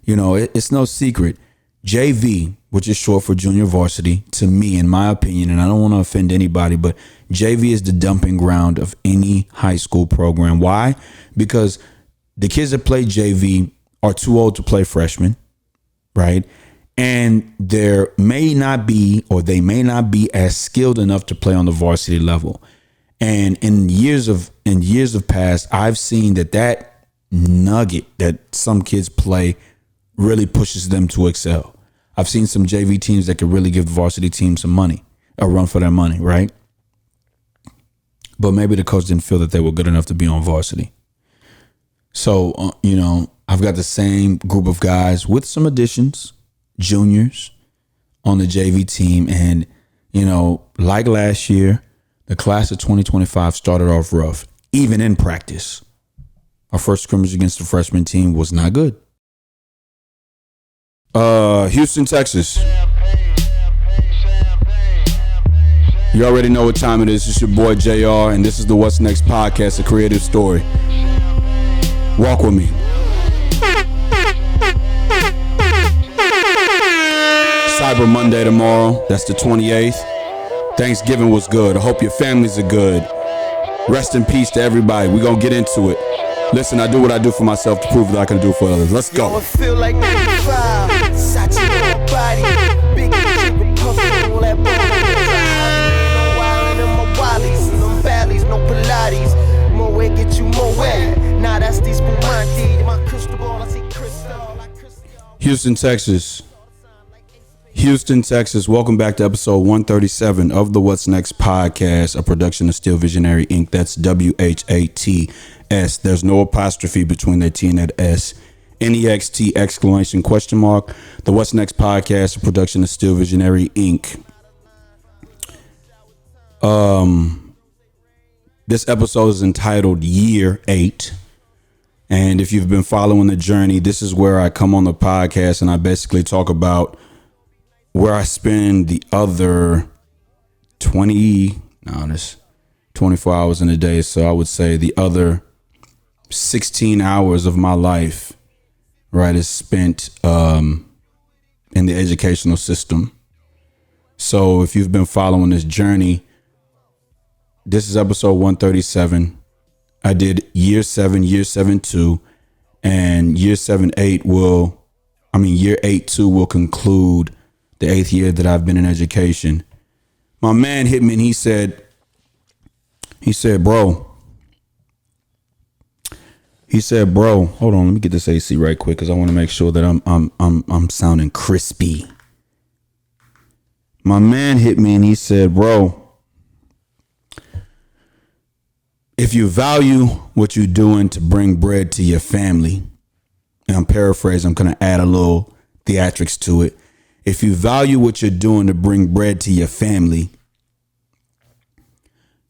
It's no secret. JV, which is short for junior varsity, to me, in my opinion, and I don't want to offend anybody, but JV is the dumping ground of any high school program. Why? Because the kids that play JV are too old to play freshmen, right? And they may not be as skilled enough to play on the varsity level. And in years of past, I've seen that nugget that some kids play really pushes them to excel. I've seen some JV teams that could really give the varsity team some money, a run for their money, right? But maybe the coach didn't feel that they were good enough to be on varsity. So, I've got the same group of guys with some additions, juniors, on the JV team. And, like last year, the class of 2025 started off rough, even in practice. Our first scrimmage against the freshman team was not good. Houston, Texas. You already know what time it is. It's your boy JR, and this is the What's Next podcast, a creative story. Walk with me. Cyber Monday tomorrow. That's the 28th. Thanksgiving was good. I hope your families are good. Rest in peace to everybody. We're going to get into it. Listen, I do what I do for myself to prove that I can do for others. Let's go. Feel like 95. Sachi on my body. Big chicken puffin' all that no wildin' in my wallies. No valleys, no Pilates. More way get you more way. Nah, that's these Bumanti. My crystal ball, I see crystal. Houston, Texas. Houston, Texas. Welcome back to episode 137 of the What's Next podcast, a production of Still Visionary Inc. That's WHATS. There's no apostrophe between that T and that S. NEXT exclamation question mark. The What's Next podcast, a production of Still Visionary Inc. This episode is entitled Year 8. And if you've been following the journey, this is where I come on the podcast and I basically talk about where I spend the other 24 hours in a day. So I would say the other 16 hours of my life, right, is spent in the educational system. So if you've been following this journey, this is episode 137. I did year 7-2, and year 8-2 will conclude the 8th year that I've been in education. My man hit me and he said, bro, hold on, let me get this AC right quick because I want to make sure that I'm sounding crispy. My man hit me and he said, bro, if you value what you're doing to bring bread to your family, and I'm paraphrasing, I'm going to add a little theatrics to it. If you value what you're doing to bring bread to your family,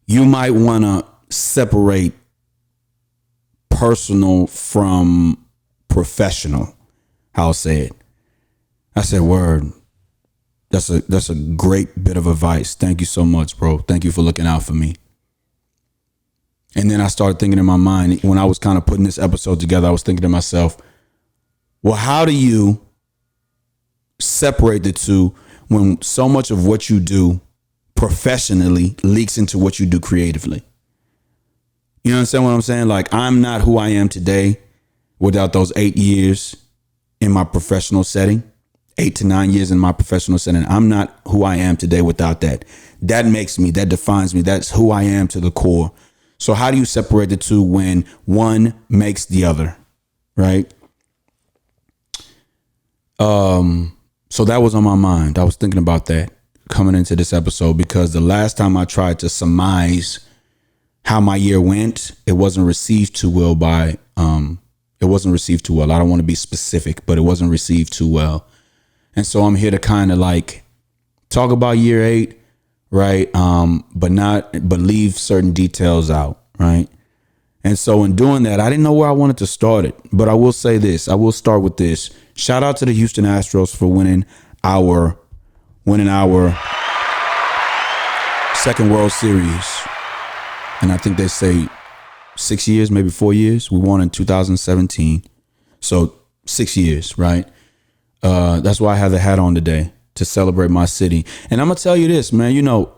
you might want to separate personal from professional. I'll say it. I said, word. That's a great bit of advice. Thank you so much, bro. Thank you for looking out for me. And then I started thinking in my mind, when I was kind of putting this episode together, I was thinking to myself, well, how do you separate the two when so much of what you do professionally leaks into what you do creatively? You understand what I'm saying? Like, I'm not who I am today without those 8 years in my professional setting, 8 to 9 years in my professional setting. I'm not who I am today without that. That makes me, that defines me. That's who I am to the core. So how do you separate the two when one makes the other, right? So that was on my mind. I was thinking about that coming into this episode because the last time I tried to surmise how my year went, it wasn't received too well I don't want to be specific, but it wasn't received too well. And so I'm here to kind of like talk about year 8, right? But leave certain details out, right? And so in doing that, I didn't know where I wanted to start it, but I will say this. I will start with this. Shout out to the Houston Astros for winning our second World Series. And I think they say 6 years, maybe 4 years. We won in 2017. So 6 years, right? That's why I have the hat on today, to celebrate my city. And I'm gonna tell you this, man. You know,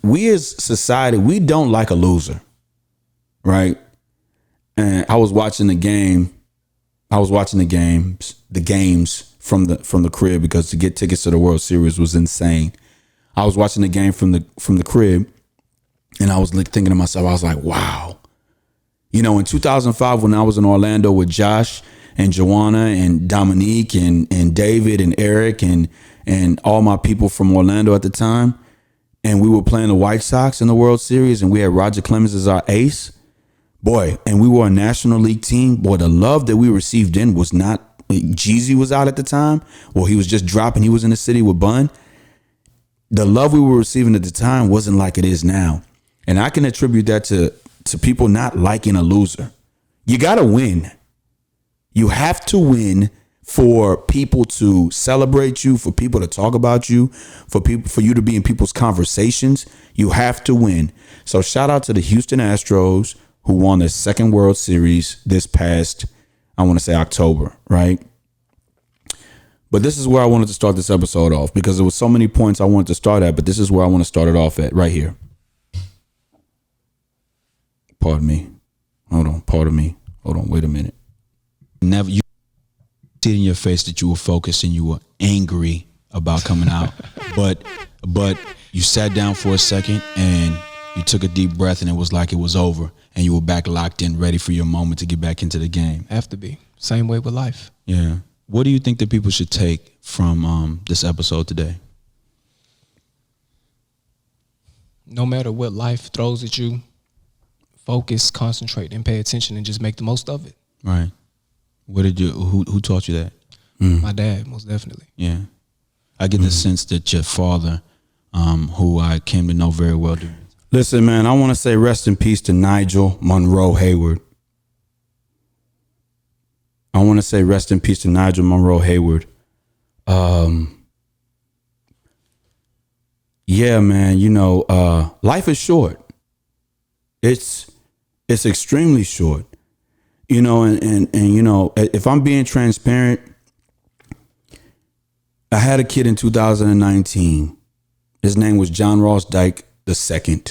we as society, we don't like a loser, right? And I was watching the game. I was watching the games from the crib, because to get tickets to the World Series was insane. I was watching the game from the crib, and I was thinking to myself, I was like, wow. You know, in 2005, when I was in Orlando with Josh and Joanna and Dominique and David and Eric and all my people from Orlando at the time, and we were playing the White Sox in the World Series, and we had Roger Clemens as our ace, boy, and we were a National League team. Boy, the love that we received in was not, Jeezy was out at the time. Well, he was just dropping. He was in the city with Bun. The love we were receiving at the time wasn't like it is now. And I can attribute that to people not liking a loser. You got to win. You have to win for people to celebrate you, for people to talk about you, for you to be in people's conversations. You have to win. So shout out to the Houston Astros, who won their second World Series this past, I want to say October, right? But this is where I wanted to start this episode off, because there was so many points I wanted to start at, but this is where I want to start it off at, right here. Pardon me. Hold on. Pardon me. Hold on. Wait a minute. Never, you see it in your face that you were focused and you were angry about coming out, but you sat down for a second and you took a deep breath, and it was like it was over, and you were back locked in, ready for your moment to get back into the game. Have to be. Same way with life. Yeah. What do you think that people should take from this episode today? No matter what life throws at you, focus, concentrate, and pay attention, and just make the most of it. Right. Who taught you that? My dad, most definitely. Yeah. I get the sense that your father, who I came to know very well, did. Listen, man, I want to say rest in peace to Niguel Monroe Hayward. I want to say rest in peace to Niguel Monroe Hayward. Yeah, man, you know, life is short. It's extremely short. You know, and you know, if I'm being transparent, I had a kid in 2019. His name was John Ross Dike II.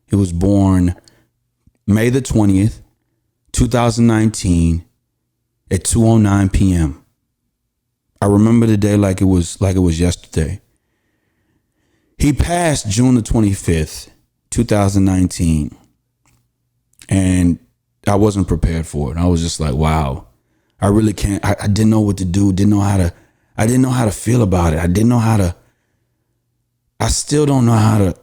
He was born May the 20th, 2019 at 2:09 p.m. I remember the day like it was yesterday. He passed June the 25th, 2019. And I wasn't prepared for it. I was just like, wow, I really can't. I didn't know what to do. I didn't know how to feel about it. I still don't know how to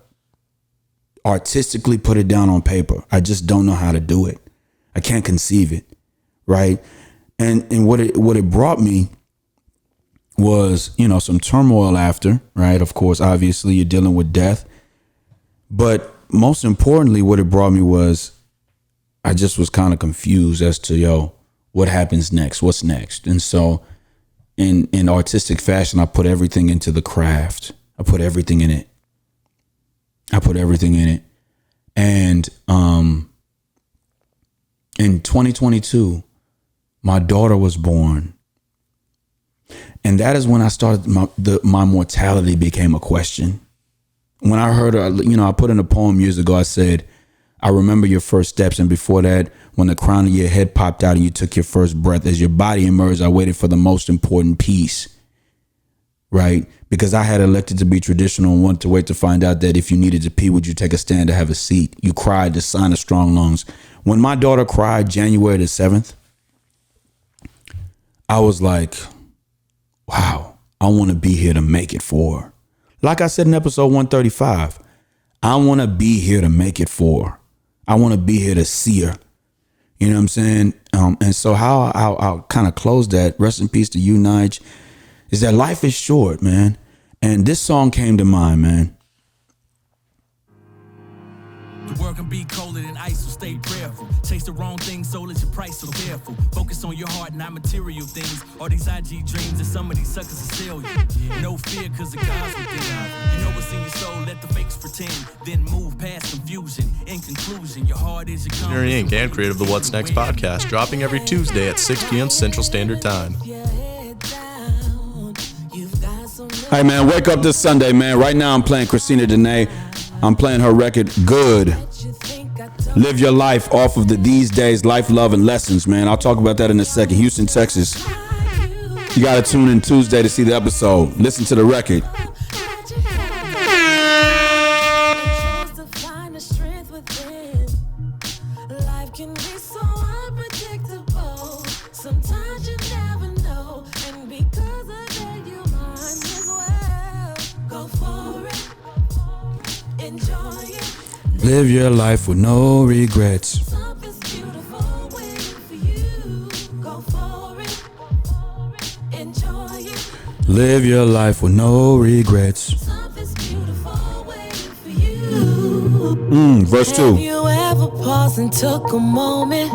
artistically put it down on paper. I just don't know how to do it. I can't conceive it. Right. And what it brought me was, you know, some turmoil after, right? Of course, obviously you're dealing with death. But most importantly, what it brought me was, I just was kind of confused as to, what happens next? What's next? And so in artistic fashion, I put everything into the craft. I put everything in it. And in 2022, my daughter was born. And that is when I started, my mortality became a question. When I heard her, I put in a poem years ago, I said, I remember your first steps. And before that, when the crown of your head popped out and you took your first breath, as your body emerged, I waited for the most important piece. Right? Because I had elected to be traditional and wanted to wait to find out that if you needed to pee, would you take a stand to have a seat? You cried to sign of strong lungs. When my daughter cried January the 7th, I was like, wow, I want to be here to make it for her. Like I said in episode 135, I want to be here to make it for her. I want to be here to see her. You know what I'm saying? And so how I'll kind of close that, rest in peace to you, Nige, is that life is short, man. And this song came to mind, man. The world can be colder than ice, so stay prayerful. Chase the wrong thing, so let your price, so careful. Focus on your heart, not material things. All these IG dreams and some of these suckers will sell you. No fear, cause the God's within. You know what's in your soul, let the fakes pretend. Then move past confusion. In conclusion, your heart is your compass. Visionary Inc. and creator of the What's Next podcast, dropping every Tuesday at 6 p.m. Central Standard Time. Hey man, wake up this Sunday, man. Right now I'm playing Christina Denae. I'm playing her record, Good. Live your life off of the These Days Life, Love, and Lessons, man. I'll talk about that in a second. Houston, Texas. You gotta tune in Tuesday to see the episode. Listen to the record. Live your life with no regrets. Live your life with no regrets. Verse 2. Have you ever paused and took a moment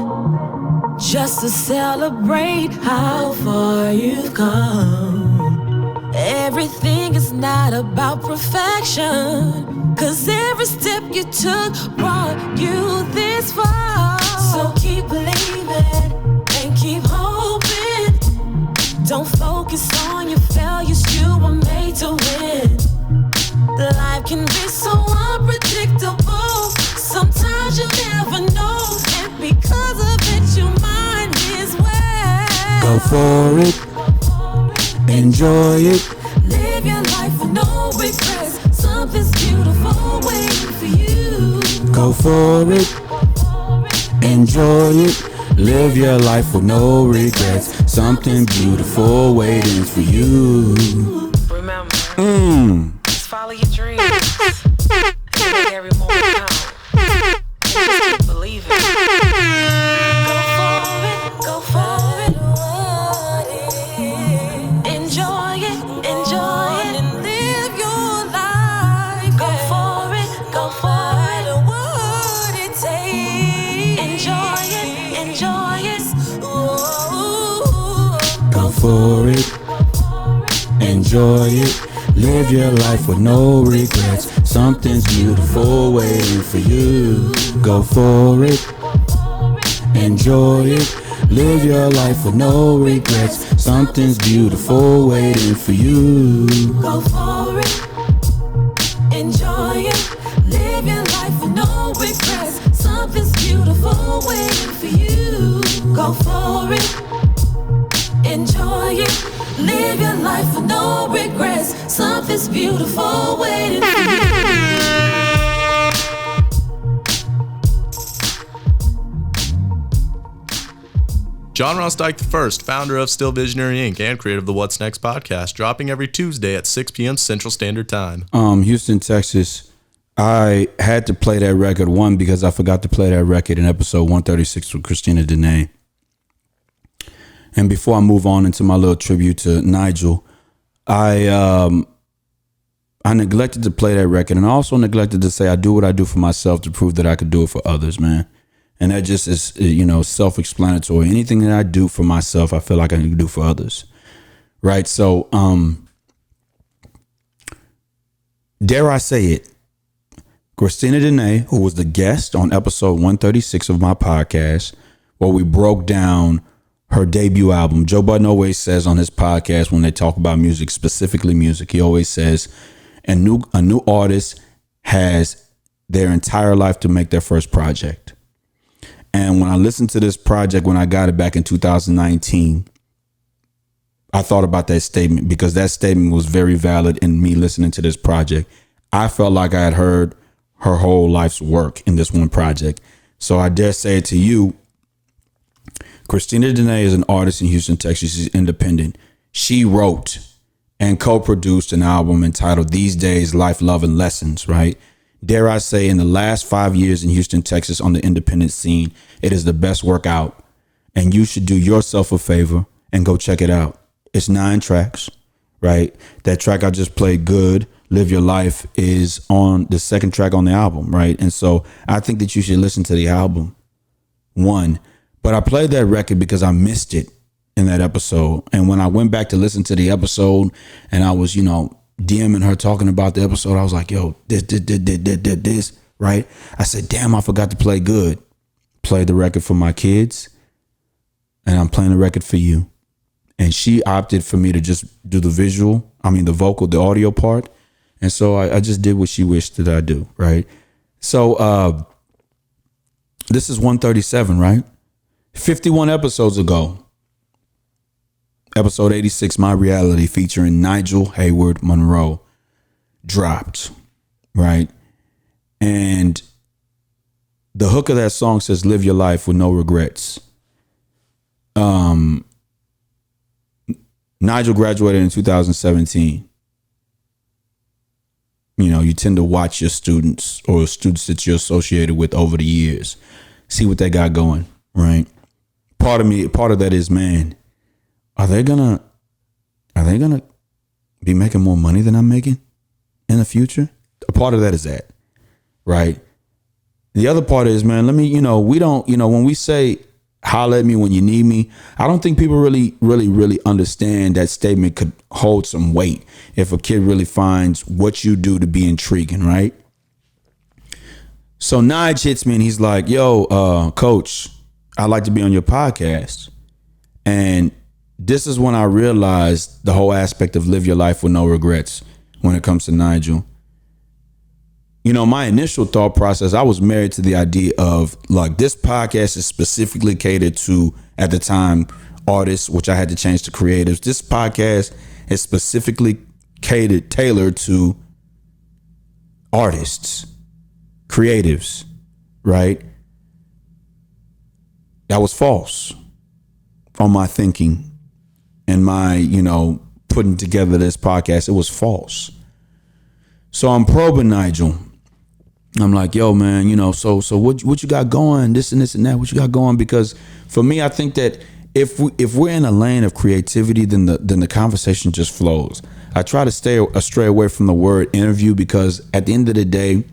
just to celebrate how far you've come? Everything is not about perfection, 'cause every step you took brought you this far. So keep believing and keep hoping. Don't focus on your failures, you were made to win. Life can be so unpredictable, sometimes you never know, and because of it you might as well Go for it, enjoy it. Live your life with no regrets. Something's beautiful waiting for you. Go for it, enjoy it. Live your life with no regrets. Something beautiful waiting for you. Remember, just follow your dreams. And make every moment count. And just keep believing. Go for it, go for it. Enjoy it, enjoy it, and live your life. Go for it, go for it. What it takes. Enjoy it, enjoy it. Ooh. Go for it, enjoy it. Live your life with no regrets. Something's beautiful waiting for you. Go for it, enjoy it. Live your life with no regrets. Something's beautiful waiting for you. Go for it, enjoy it. Live your life with no regrets. Something's beautiful waiting for you. Go for it, enjoy it. Live your life with no regrets. Something's beautiful waiting for you. John Ross Dike I, founder of Still Visionary Inc. and creator of the What's Next podcast, dropping every Tuesday at 6 p.m. Central Standard Time. Houston, Texas. I had to play that record, one, because I forgot to play that record in episode 136 with Christina Denae. And before I move on into my little tribute to Nigel, I neglected to play that record, and I also neglected to say I do what I do for myself to prove that I could do it for others, man. And that just is, self-explanatory. Anything that I do for myself, I feel like I can do for others, right? So, dare I say it, Christina Denae, who was the guest on episode 136 of my podcast, where we broke down her debut album. Joe Budden always says on his podcast, when they talk about music, specifically music, he always says a new artist has their entire life to make their first project. And when I listened to this project, when I got it back in 2019, I thought about that statement, because that statement was very valid in me listening to this project. I felt like I had heard her whole life's work in this one project. So I dare say it to you, Christina Denae is an artist in Houston, Texas. She's independent. She wrote and co-produced an album entitled These Days, Life, Love, and Lessons, right? Dare I say, in the last 5 years in Houston, Texas, on the independent scene, it is the best work out. And you should do yourself a favor and go check it out. It's 9 tracks, right? That track I just played, Good, Live Your Life, is on the second track on the album, right? And so I think that you should listen to the album, one. But I played that record because I missed it in that episode. And when I went back to listen to the episode and I was, DMing her talking about the episode, I was like, yo, this, right? I said, damn, I forgot to play Good. Played the record for my kids, and I'm playing the record for you. And she opted for me to just do the vocal, the audio part. And so I just did what she wished that I do, right? So this is 137, right? 51 episodes ago, episode 86, My Reality, featuring Niguel Hayward Monroe, dropped, right? And the hook of that song says, live your life with no regrets. Niguel graduated in 2017. You tend to watch your students or students that you're associated with over the years, see what they got going, right? Part of that is, man, are they gonna be making more money than I'm making in the future? A part of that is that, right? The other part is, man, we don't, when we say holler at me when you need me, I don't think people really understand that statement could hold some weight if a kid really finds what you do to be intriguing, right? So Nige hits me and he's like, yo, coach, I'd like to be on your podcast. And this is when I realized the whole aspect of live your life with no regrets when it comes to Nigel. My initial thought process, I was married to the idea of, like, this podcast is specifically catered to, at the time, artists, which I had to change to creatives. This podcast is specifically tailored to artists, creatives, right? That was false on my thinking and my, putting together this podcast. It was false. So I'm probing Nigel. I'm like, yo, man, so what you got going? This and this and that. What you got going? Because for me, I think that if we're in a lane of creativity, then the conversation just flows. I try to stray away from the word interview because at the end of the day,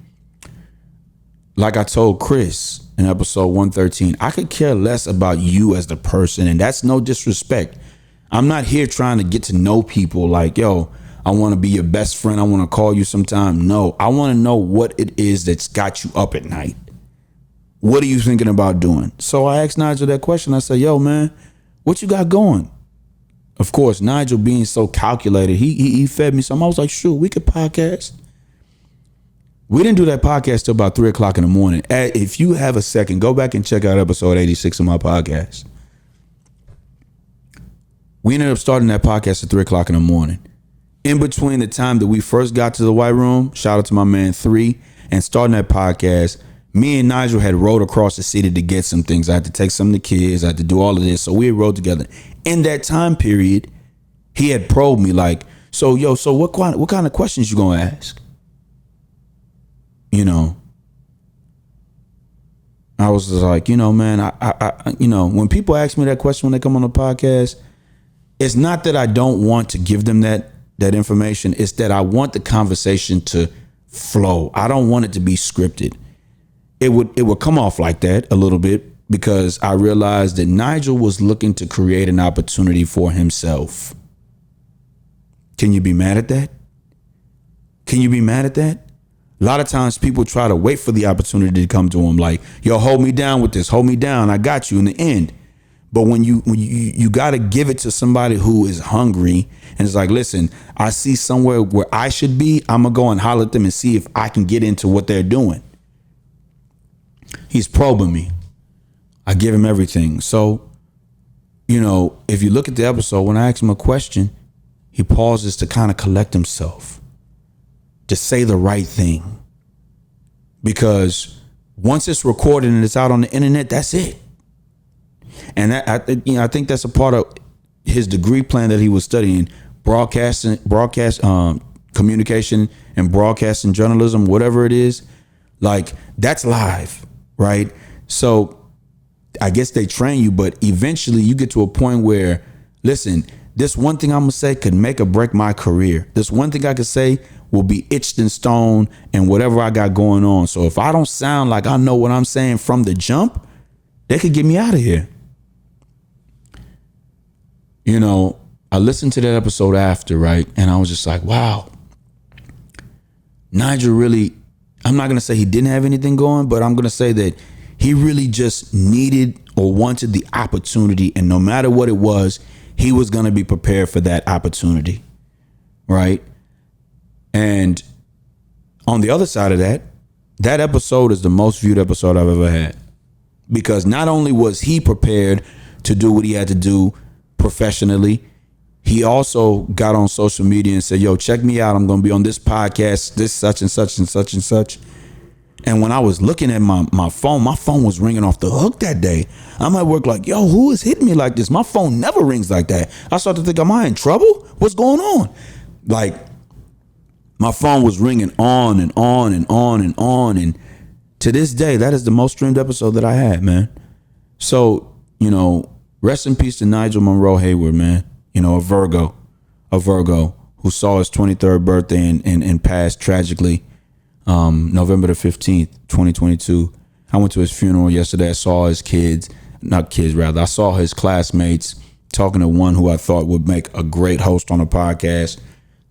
like I told Chris in episode 113, I could care less about you as the person, and that's no disrespect. I'm not here trying to get to know people like, yo, I want to be your best friend. I want to call you sometime. No, I want to know what it is that's got you up at night. What are you thinking about doing? So I asked Nigel that question. I said, yo, man, what you got going? Of course, Nigel being so calculated, he fed me something. I was like, sure, we could podcast. We didn't do that podcast till about 3 o'clock in the morning. If you have a second, go back and check out episode 86 of my podcast. We ended up starting that podcast at 3 o'clock in the morning. In between the time that we first got to the White Room, shout out to my man 3, and starting that podcast, me and Nigel had rode across the city to get some things. I had to take some of the kids. I had to do all of this. So we had rode together. In that time period, he had probed me like, so what kind of questions you gonna ask? I was just like, man, I when people ask me that question when they come on the podcast, it's not that I don't want to give them that information. It's that I want the conversation to flow. I don't want it to be scripted. It would come off like that a little bit because I realized that Nigel was looking to create an opportunity for himself. Can you be mad at that? Can you be mad at that? A lot of times people try to wait for the opportunity to come to them like, yo, hold me down with this. Hold me down. I got you in the end. But when you got to give it to somebody who is hungry and it's like, listen, I see somewhere where I should be. I'm going to go and holler at them and see if I can get into what they're doing. He's probing me. I give him everything. So, if you look at the episode, when I ask him a question, he pauses to kind of collect himself, to say the right thing. Because once it's recorded and it's out on the internet, that's it. And I think that's a part of his degree plan that he was studying, broadcast communication and broadcasting journalism, whatever it is. Like, that's live, right? So I guess they train you, but eventually you get to a point where, listen, this one thing I'm going to say could make or break my career. This one thing I could say will be etched in stone and whatever I got going on. So if I don't sound like I know what I'm saying from the jump, they could get me out of here. You know, I listened to that episode after, right? And I was just like, wow, Nigel really, I'm not going to say he didn't have anything going, but I'm going to say that he really just needed or wanted the opportunity. And no matter what it was, he was going to be prepared for that opportunity, right? And on the other side of that, that episode is the most viewed episode I've ever had. Because not only was he prepared to do what he had to do professionally, he also got on social media and said, yo, check me out. I'm going to be on this podcast, this such and such and such and such. And when I was looking at my phone was ringing off the hook that day. I'm at work like, yo, who is hitting me like this? My phone never rings like that. I started to think, am I in trouble? What's going on? Like, my phone was ringing on and on and on and on. And to this day, that is the most streamed episode that I had, man. So, you know, rest in peace to Niguel Monroe Hayward, man. You know, a Virgo who saw his 23rd birthday and passed tragically November the 15th, 2022. I went to his funeral yesterday. I saw his I saw his classmates talking to one who I thought would make a great host on a podcast.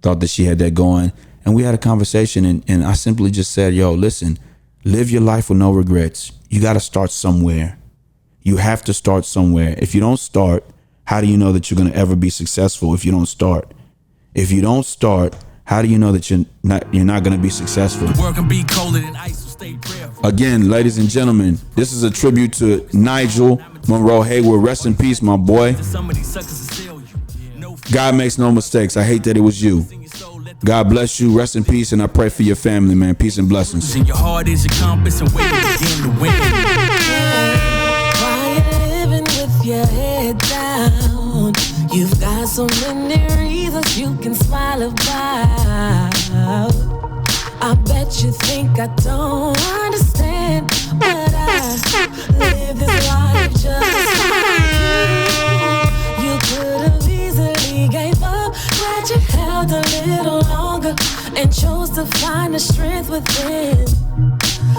Thought that she had that going. And we had a conversation and I simply just said, yo, listen, live your life with no regrets. You got to start somewhere. You have to start somewhere. If you don't start, how do you know that you're going to ever be successful if you don't start? If you don't start, how do you know that you're not going to be successful? Again, ladies and gentlemen, this is a tribute to Niguel Monroe Hayward. Rest in peace, my boy. God makes no mistakes. I hate that it was you. God bless you. Rest in peace, and I pray for your family, man. Peace and blessings. Your heart is your compass and where you begin to win. While you're living with your head down, you've got so many reasons you can smile about. I bet you think I don't understand, but I live this life just like you. You could have easily gave up, but you held a little longer and chose to find the strength within.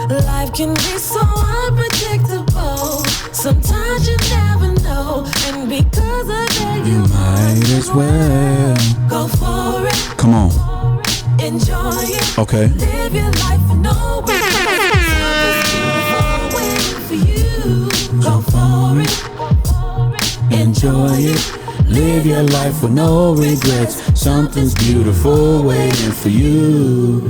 Life can be so unpredictable. Sometimes you never know, and because of that, you might as well go for it. Come on. Enjoy it. Okay. Live your life with no regrets. Something's beautiful waiting for you. Go for it. Enjoy it. Live your life with no regrets. Something's beautiful waiting for you.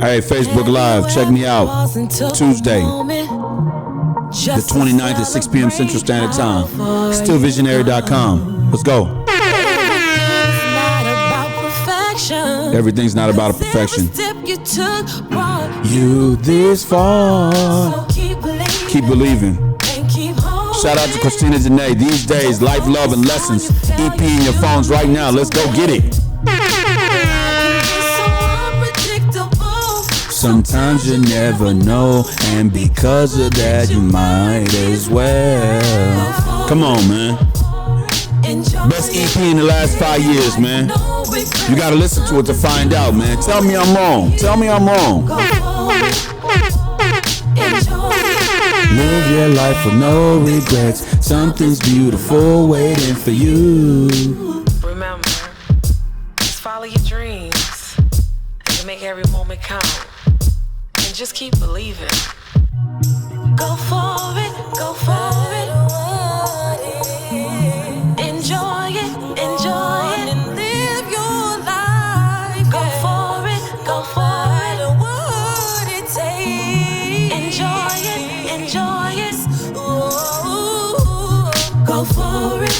Hey, Facebook Live, check me out. Tuesday, the 29th at 6 p.m. Central Standard Time. Stillvisionary.com. Let's go. Everything's not about perfection. You this far. Keep believing. Shout out to Christina Denae. These days, life, love, and lessons. EP in your phones right now. Let's go get it. Sometimes you never know, and because of that, you might as well. Come on, man. Best EP in the last 5 years, man. You gotta listen to it to find out, man. Tell me I'm wrong. Tell me I'm wrong. Live your life with no regrets. Something's beautiful waiting for you. Remember, just follow your dreams and make every moment count. And just keep believing. Go for it, go for it. Enjoy it, enjoy it, and live your life. Go for it, go for it. What it takes. Enjoy it, enjoy it. Ooh, go for it,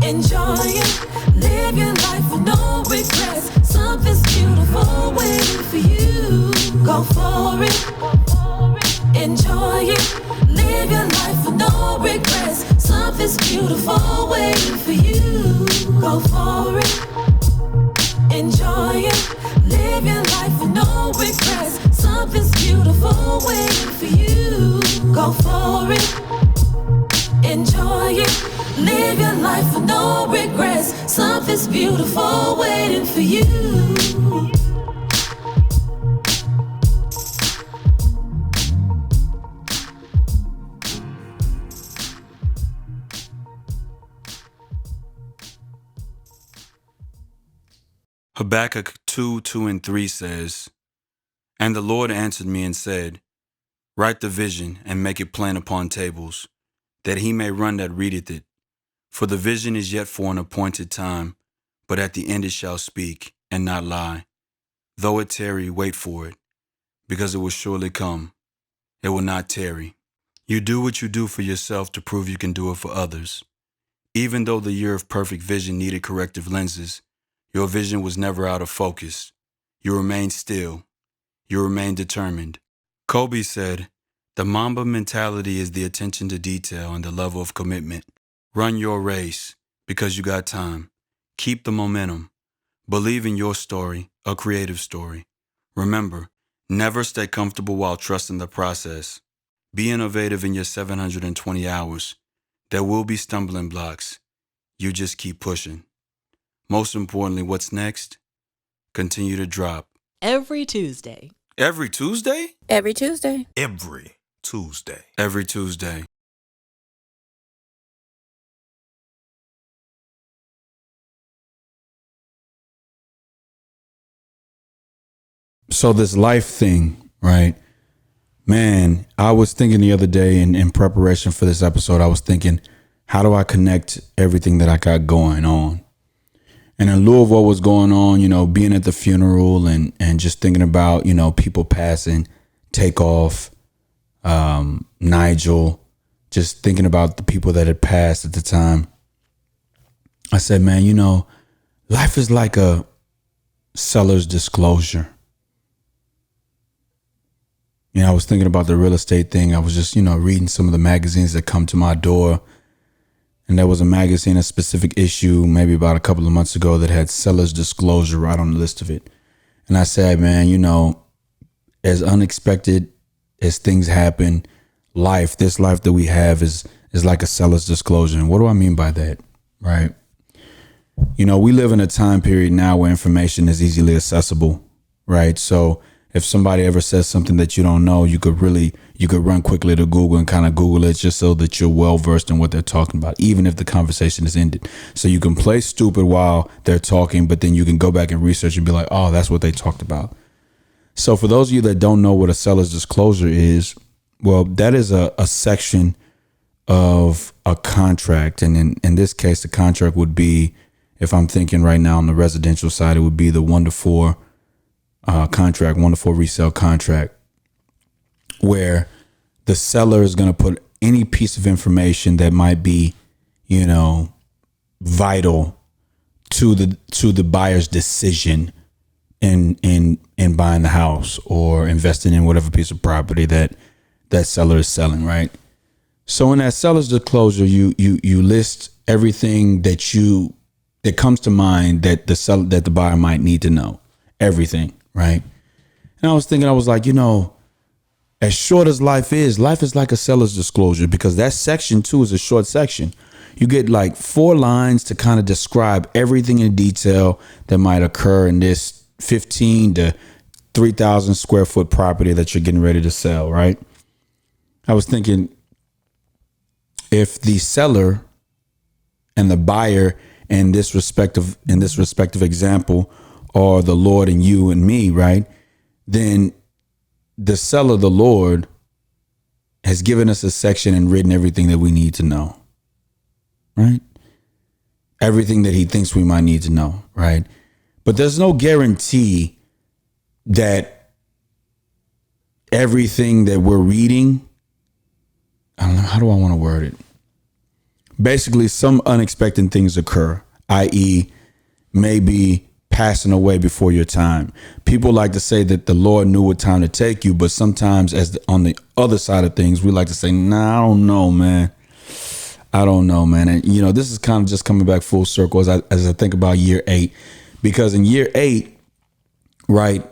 enjoy it. Live your life with no regrets. Something's beautiful waiting for you. Go for it, enjoy it. Live your life with no regrets. Something's beautiful waiting for you. Go for it, enjoy it. Live your life with no regrets. Something's beautiful waiting for you. Go for it, enjoy it. Live live your life with no regrets. Something's beautiful waiting for you. Habakkuk 2:2-3 says, "And the Lord answered me and said, Write the vision and make it plain upon tables, that he may run that readeth it. For the vision is yet for an appointed time, but at the end it shall speak, and not lie. Though it tarry, wait for it, because it will surely come. It will not tarry. You do what you do for yourself to prove you can do it for others. Even though the year of perfect vision needed corrective lenses, your vision was never out of focus. You remained still. You remained determined." Kobe said, "The Mamba mentality is the attention to detail and the level of commitment. Run your race because you got time. Keep the momentum. Believe in your story, a creative story. Remember, never stay comfortable while trusting the process. Be innovative in your 720 hours. There will be stumbling blocks. You just keep pushing. Most importantly, what's next? Continue to drop." Every Tuesday. Every Tuesday? Every Tuesday. Every Tuesday. Every Tuesday. So this life thing, right? Man, I was thinking the other day in preparation for this episode, I was thinking, how do I connect everything that I got going on? And in lieu of what was going on, you know, being at the funeral and just thinking about, you know, people passing, Takeoff, Nigel, just thinking about the people that had passed at the time. I said, man, you know, life is like a seller's disclosure. You know, I was thinking about the real estate thing. I was just, you know, reading some of the magazines that come to my door. And there was a magazine, a specific issue, maybe about a couple of months ago that had seller's disclosure right on the list of it. And I said, man, you know, as unexpected as things happen, this life that we have is like a seller's disclosure. And what do I mean by that? Right? You know, we live in a time period now where information is easily accessible, right? So if somebody ever says something that you don't know, you could run quickly to Google and kind of Google it just so that you're well versed in what they're talking about, even if the conversation is ended. So you can play stupid while they're talking, but then you can go back and research and be like, oh, that's what they talked about. So for those of you that don't know what a seller's disclosure is, well, that is a section of a contract. And in this case, the contract would be, if I'm thinking right now on the residential side, it would be the 1-to-4 contract, 1-to-4 resale contract, where the seller is going to put any piece of information that might be, you know, vital to the buyer's decision in buying the house or investing in whatever piece of property that seller is selling, right? So in that seller's disclosure, you list everything that comes to mind that the buyer might need to know, everything, right? And I was thinking, I was like, you know, as short as life is like a seller's disclosure, because that section 2 is a short section. You get like 4 lines to kind of describe everything in detail that might occur in this 15 to 3,000 square foot property that you're getting ready to sell, right? I was thinking, if the seller and the buyer in this respective example are the Lord and you and me, right? Then the seller, the Lord, has given us a section and written everything that we need to know, right? Everything that he thinks we might need to know, right? But there's no guarantee that everything that we're reading, I don't know, how do I want to word it? Basically, some unexpected things occur, i.e., maybe passing away before your time. People like to say that the Lord knew what time to take you, but sometimes on the other side of things, we like to say, nah, I don't know, man. And, you know, this is kind of just coming back full circle as I think about year 8, because in year 8, right,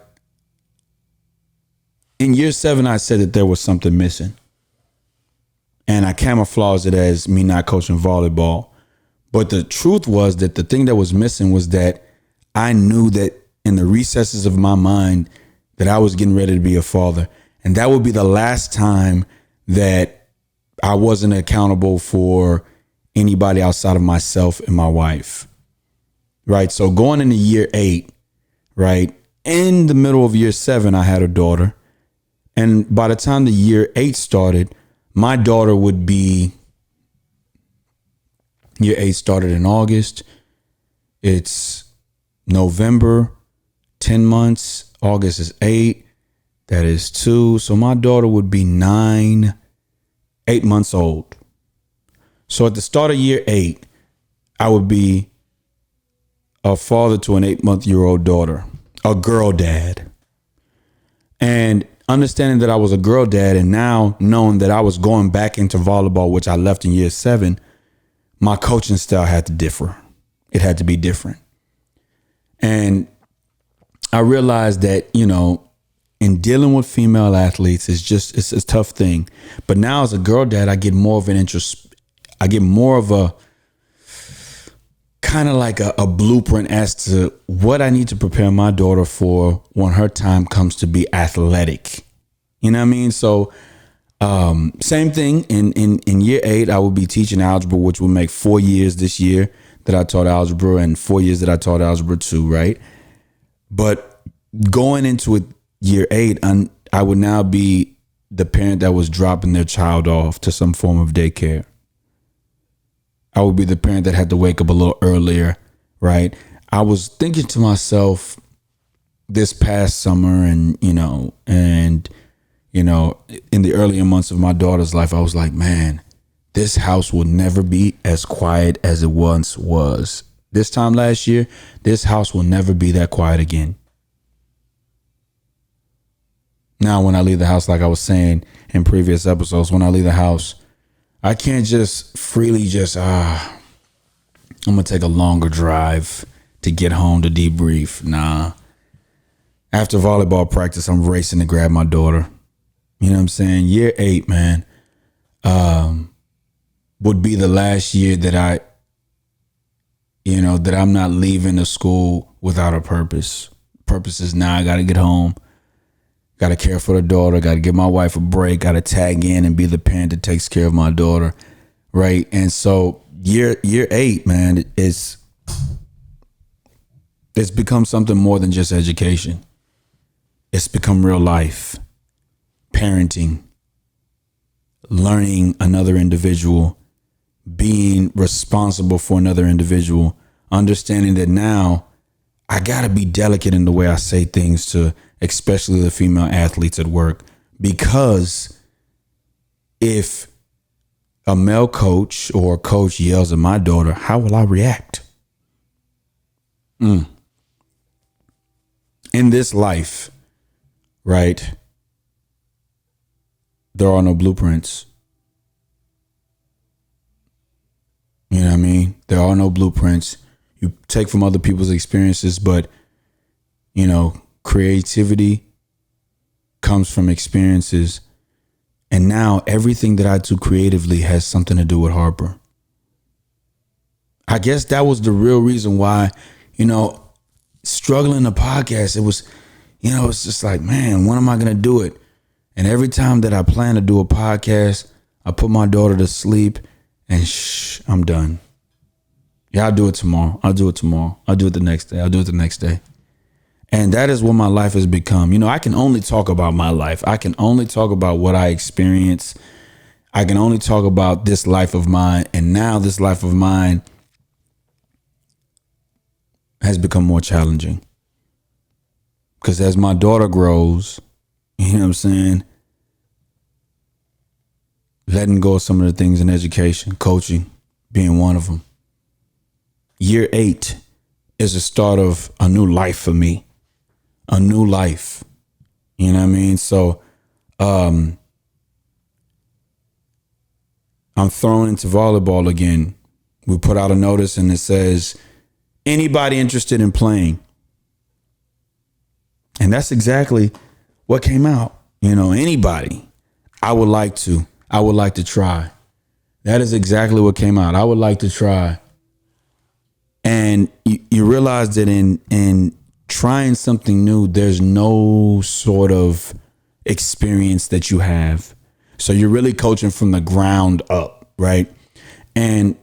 in year 7, I said that there was something missing. And I camouflaged it as me not coaching volleyball. But the truth was that the thing that was missing was that I knew that in the recesses of my mind that I was getting ready to be a father. And that would be the last time that I wasn't accountable for anybody outside of myself and my wife. Right. So going into year 8, right, in the middle of year 7, I had a daughter. And by the time the year 8 started, my daughter would be, year 8 started in August. It's November, 10 months. August is 8. That is 2. So my daughter would be 8 months old. So at the start of year 8, I would be a father to an 8-month-old daughter, a girl dad. And understanding that I was a girl dad, and now knowing that I was going back into volleyball, which I left in year 7, my coaching style had to differ. It had to be different. And I realized that, you know, in dealing with female athletes, it's a tough thing. But now as a girl dad, I get more of an interest. I get more of a kind of like a blueprint as to what I need to prepare my daughter for when her time comes to be athletic. You know what I mean? So same thing in year 8, I will be teaching algebra, which will make 4 years this year that I taught algebra and 4 years that I taught algebra 2, right? But going into it, year 8, I would now be the parent that was dropping their child off to some form of daycare. I would be the parent that had to wake up a little earlier, right? I was thinking to myself this past summer and in the earlier months of my daughter's life, I was like, man, this house will never be as quiet as it once was. This time last year, this house will never be that quiet again. Now, when I leave the house, like I was saying in previous episodes, when I leave the house, I can't just freely I'm going to take a longer drive to get home to debrief. Nah. After volleyball practice, I'm racing to grab my daughter. You know what I'm saying? Year 8, man, would be the last year that that I'm not leaving the school without a purpose. Purpose is now I got to get home. Got to care for the daughter. Got to give my wife a break. Got to tag in and be the parent that takes care of my daughter. Right. And so year 8, man, it's become something more than just education. It's become real life, parenting, learning another individual, being responsible for another individual, understanding that now I got to be delicate in the way I say things to especially the female athletes at work, because if a male coach or a coach yells at my daughter, how will I react? In this life, right, there are no blueprints. You know what I mean? There are no blueprints. You take from other people's experiences, but, creativity comes from experiences. And now everything that I do creatively has something to do with Harper. I guess that was the real reason why, struggling the podcast, it was, it's just like, man, when am I going to do it? And every time that I plan to do a podcast, I put my daughter to sleep and I'm done. Yeah, I'll do it tomorrow. I'll do it tomorrow. I'll do it the next day. I'll do it the next day. And that is what my life has become. I can only talk about my life. I can only talk about what I experience. I can only talk about this life of mine. And now this life of mine has become more challenging. Because as my daughter grows, you know what I'm saying? Letting go of some of the things in education, coaching being one of them. Year 8 is the start of a new life for me. A new life. You know what I mean? So I'm thrown into volleyball again. We put out a notice and it says, anybody interested in playing? And that's exactly what came out. Anybody. I would like to try. That is exactly what came out. I would like to try. And you realize that in trying something new, there's no sort of experience that you have. So you're really coaching from the ground up, right? And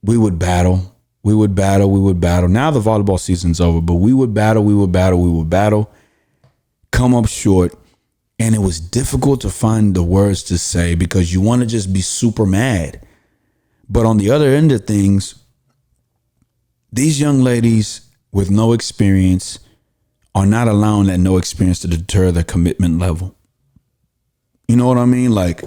we would battle. Now the volleyball season's over, but we would battle, come up short. And it was difficult to find the words to say because you want to just be super mad. But on the other end of things, these young ladies with no experience are not allowing that no experience to deter their commitment level. You know what I mean? Like,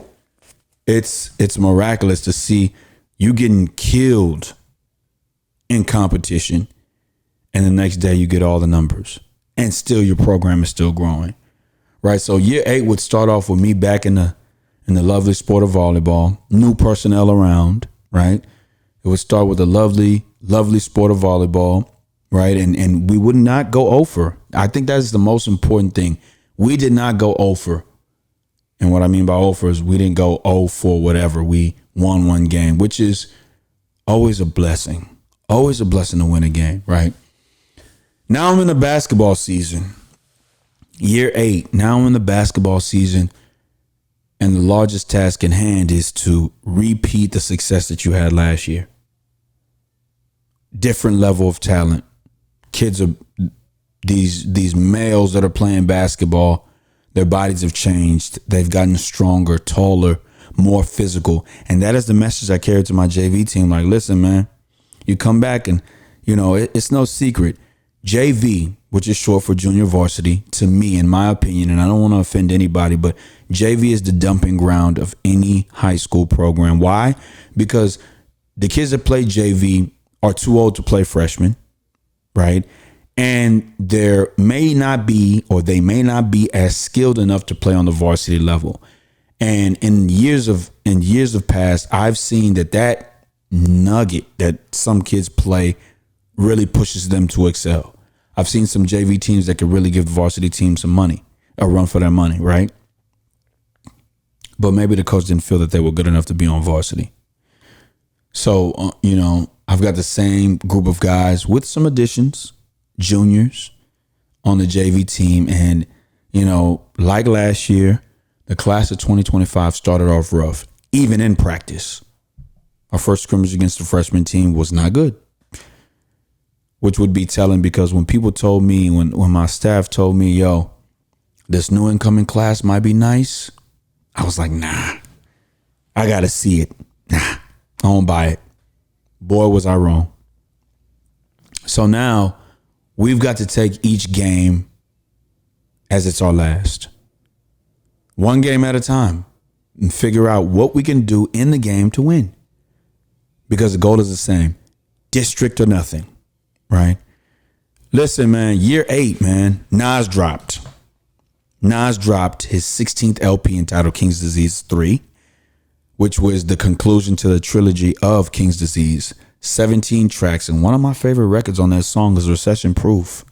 it's miraculous to see you getting killed in competition, and the next day you get all the numbers, and still your program is still growing, right? So year 8 would start off with me back in the lovely sport of volleyball, new personnel around, right? It would start with the lovely sport of volleyball, right? And we would not go over. I think that's the most important thing. We did not go over. And what I mean by over is we didn't go 0 for whatever. We won one game, which is always a blessing. Always a blessing to win a game, right? Now I'm in the basketball season. Year 8. Now I'm in the basketball season. And the largest task in hand is to repeat the success that you had last year. Different level of talent. Kids are these males that are playing basketball. Their bodies have changed. They've gotten stronger, taller, more physical. And that is the message I carry to my JV team. Like, listen, man, you come back and, you know, it's no secret. JV, which is short for junior varsity, to me, in my opinion, and I don't want to offend anybody, but JV is the dumping ground of any high school program. Why? Because the kids that play JV are too old to play freshmen, right? And they may not be as skilled enough to play on the varsity level. And in years of past, I've seen that nugget that some kids play really pushes them to excel. I've seen some JV teams that could really give the varsity team some money, a run for their money, right? But maybe the coach didn't feel that they were good enough to be on varsity. So, I've got the same group of guys with some additions, juniors on the JV team. And, like last year, the class of 2025 started off rough, even in practice. Our first scrimmage against the freshman team was not good, which would be telling because when people told me, when my staff told me, yo, this new incoming class might be nice, I was like, nah, I got to see it. Nah, I don't buy it. Boy, was I wrong. So now we've got to take each game as it's our last. One game at a time and figure out what we can do in the game to win. Because the goal is the same. District or nothing. Right? Listen, man, year 8, man, Nas dropped his 16th LP entitled King's Disease 3, which was the conclusion to the trilogy of King's Disease. 17 tracks, and one of my favorite records on that song is Recession Proof.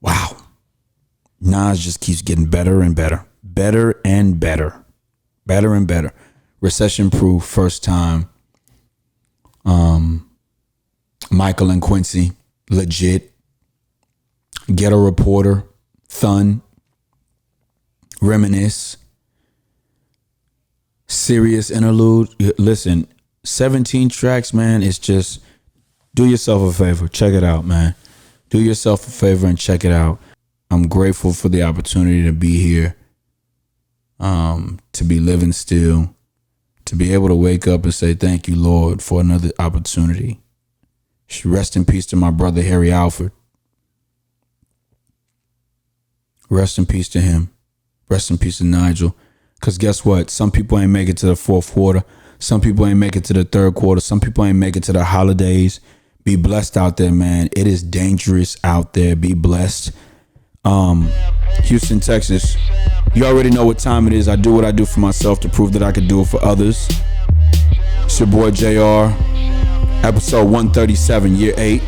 Wow. Nas just keeps getting better and better. Better and better. Better and better. Recession Proof, first time. Michael and Quincy, legit. Ghetto Reporter, Thun, Reminisce, Serious Interlude. Listen, 17 tracks, man. It's just, do yourself a favor. Check it out, man. Do yourself a favor and check it out. I'm grateful for the opportunity to be here, to be living still, to be able to wake up and say, thank you, Lord, for another opportunity. Rest in peace to my brother, Harry Alford. Rest in peace to him. Rest in peace to Nigel. Because guess what? Some people ain't make it to the fourth quarter. Some people ain't make it to the third quarter. Some people ain't make it to the holidays. Be blessed out there, man. It is dangerous out there. Be blessed. Houston, Texas. You already know what time it is. I do what I do for myself to prove that I can do it for others. It's your boy JR. Episode 137, year 8.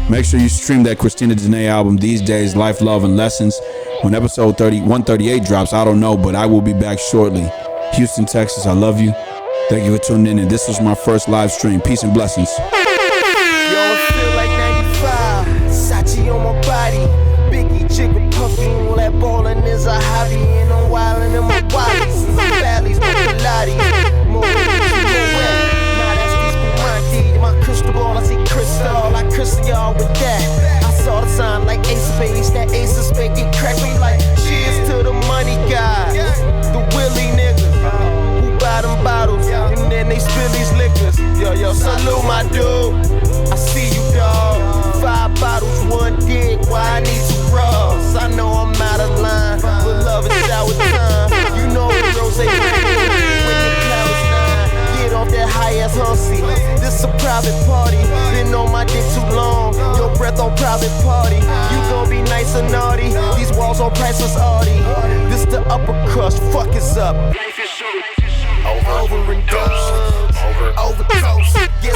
Make sure you stream that Christina Denae album, These Days, Life, Love, and Lessons. When episode 138 drops, I don't know, but I will be back shortly. Houston, Texas, I love you. Thank you for tuning in. And this was my first live stream. Peace and blessings. Yo, it feel like 95. Sachi on my body. Biggie, jigger, puffy. All that ballin' is a hobby. And I'm wildin' in my wallies. And my valleys, my Pilates. More wet. Now that's these Bumati. My crystal ball, I see crystal. I crystal y'all with that. I saw the sign like Ace of Spades. That Ace of Spades get cracked me like cheers to the money guy. The Willie niggas who buy them bottles. And then they spill these liquors. Yo, salute my dude. I see you, dog. 5 bottles, 1 dick. Why I need 2 bras? I know I'm out of line, but love is shower time. You know the rose when the clouds nine. Get off that high ass hussy. This a private party. Been on my dick too long. Your breath on private party. You gon' be nice and naughty. These walls on priceless Audi. This the upper crust. Fuck is up. Over and done. Overdose. Yes,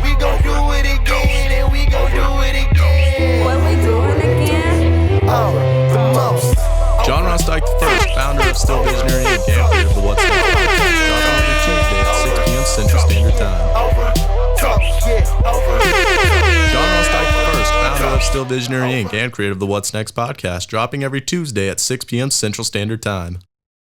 we gon' do it again, and we gon' do it again. What we doing again? The most. John Ross Dike II, founder of Still Visionary Inc. and creator of the What's Next podcast, dropping every Tuesday at 6 p.m. Central Standard Time. John Ross Dike I, founder of Still Visionary Inc. and creator of the What's Next podcast, dropping every Tuesday at 6 p.m. Central Standard Time.